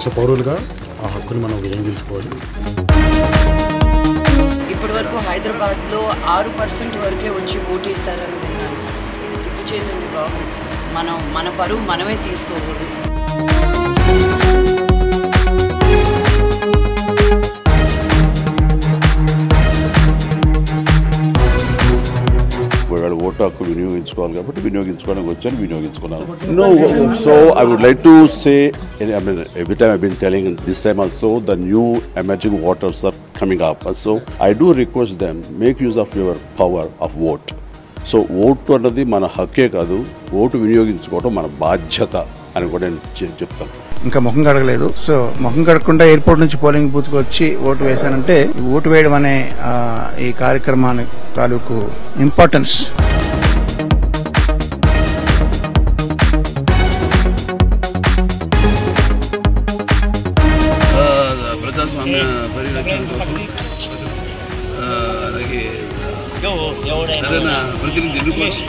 దేశ పౌరులుగా ఆ హక్కుని మనం వినియోగించుకోవాలి. ఇప్పటి వరకు హైదరాబాద్లో 6% వరకే వచ్చి ఓటు వేశారనుకున్నాను. ఇది సిగ్గుచేటండి బాబు. మన పరువు మనమే తీసుకోకూడదు. వాళ్ళు ఓటు హక్కు వినియోగించుకోవాలి కాబట్టి వినియోగించుకోవడానికి వచ్చాను, వినియోగించుకున్నాను. No, so I would like to say, I mean, every time I've been telling, this time also the new emerging voters are coming up. So I do request them, make use of your power of vote. So vote అన్నది మన హక్కే కాదు, vote వినియోగించుకోవడం మన బాధ్యత అని కూడా నేను చెప్తాను. ఇంకా ముఖం కడగలేదు. సో ముఖం కడగకుండా ఎయిర్పోర్ట్ నుంచి పోలింగ్ బూత్కి వచ్చి ఓటు వేశానంటే ఓటు వేయడం అనే ఈ కార్యక్రమాన్ని తాలూకు ఇంపార్టెన్స్ ప్రజాస్వామ్య పరిరక్షణ కోసం అలాగే సరైన ప్రతినిధి ఎన్నుకోసం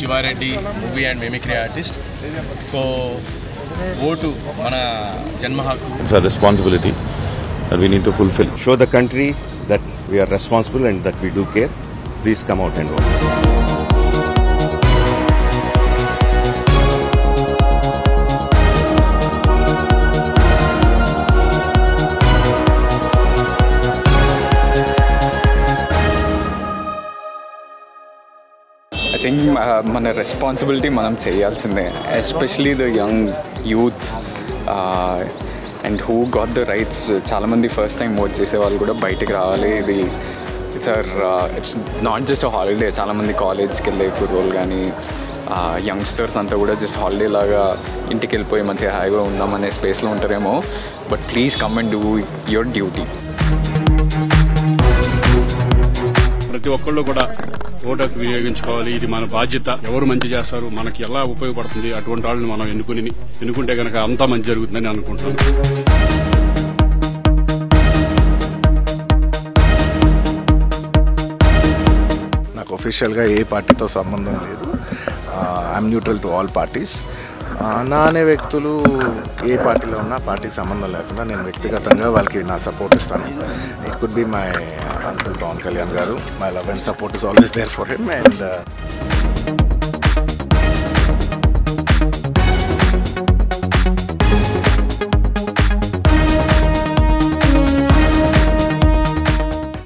Sivareddy movie and mimicry artist. So vote మన జన్మ హక్కు. It's a responsibility that we need to fulfill. Show the country that we are responsible and that we do care. Please come out and vote. I think మన responsibility మనం చేయాల్సిందే, especially the young youth and who got the rights. చాలామంది first time vote చేసే వాళ్ళు కూడా బయటికి రావాలి. ఇది ఇట్స్ నాట్ జస్ట్ హాలిడే. చాలామంది కాలేజ్కి వెళ్ళే కుర్రోళ్ళు కానీ యంగ్స్టర్స్ అంతా కూడా జస్ట్ హాలిడే లాగా ఇంటికి వెళ్ళిపోయి మంచిగా హాయిగా ఉందామనే స్పేస్లో ఉంటారేమో. But please come and do your duty. ప్రతి ఒక్కళ్ళు కూడా ఓటు హక్కు వినియోగించుకోవాలి. ఇది మన బాధ్యత. ఎవరు మంచి చేస్తారు, మనకి ఎలా ఉపయోగపడుతుంది, అటువంటి వాళ్ళని మనం ఎన్నుకుంటే కనుక అంతా మంచి జరుగుతుందని అనుకుంటున్నాను. నాకు ఒఫీషియల్గా ఏ పార్టీతో సంబంధం లేదు. I'm neutral to all parties. నా అనే వ్యక్తులు ఏ పార్టీలో ఉన్నా పార్టీకి సంబంధం లేకుండా నేను వ్యక్తిగతంగా వాళ్ళకి నా సపోర్ట్ ఇస్తాను. It could be my uncle Pawan Kalyan గారు. My love and support is always there for him. And